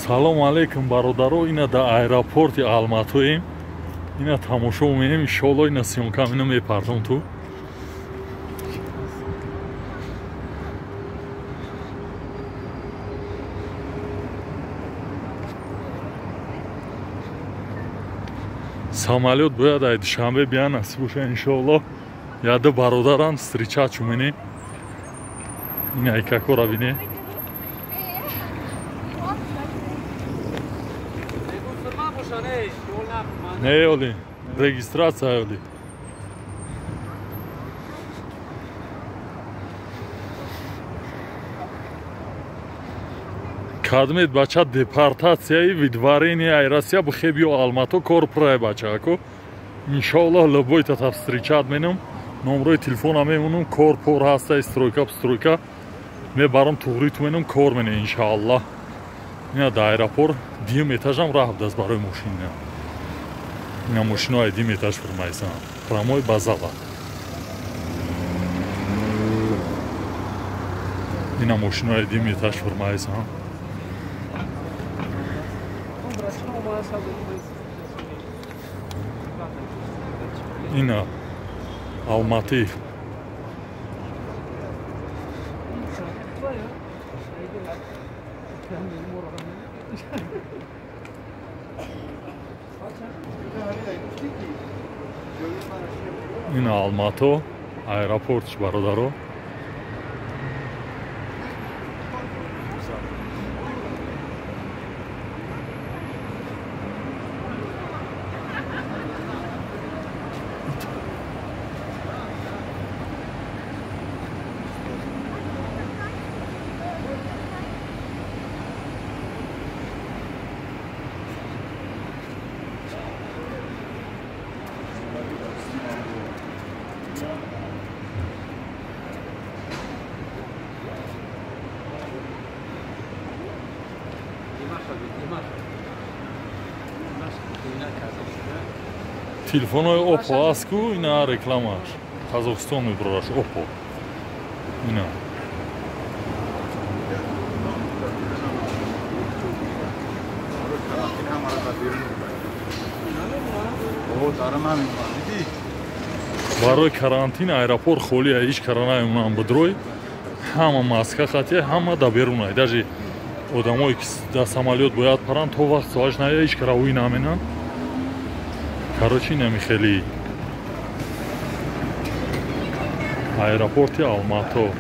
Салом алейкум бародаро, ина да аэропорти Алматоем. Ина тамошо меем, иншоалло ина сёнка ина мепардом ту. Самолет бояд ай душанбе биан насиб боша иншоалло. Яда бародарам встречать менем. Ина ай какора бине. Ne oli? Registracija oli. Kadmet bacha deportatsiyayi vidvareni aerasiya bxebio Almato korpray bacha ako. Inshaallah loboyta tap встречать менам. Номрои телефона мемунум корпор ҳаста стройка стройка. Ме барам туғрит менам кор мене иншaallah. Ина да аэропорт дим этажам раҳ даст барои мошина. Ина мошинои дим этаж фурмайсан. Прамой базала. Ина мошинои дим этаж фурмайсан. Ина Алматы. Ина Алмато, аэропорт бародаро. Телефонои Oppo аст-ку, ина рекламаш. Қозоғистон мебураш Oppo. Ина. Барои карантина аэропорт холия, ҳеҷ кара намеонам бидрой. Ҳама маска хати, ҳама да берунай. Даже одамое ки да самолет бояд паранд, то вақт соаш ная ҳеҷ кара уи наменан. Короче, нами хели аэропорти Алмато.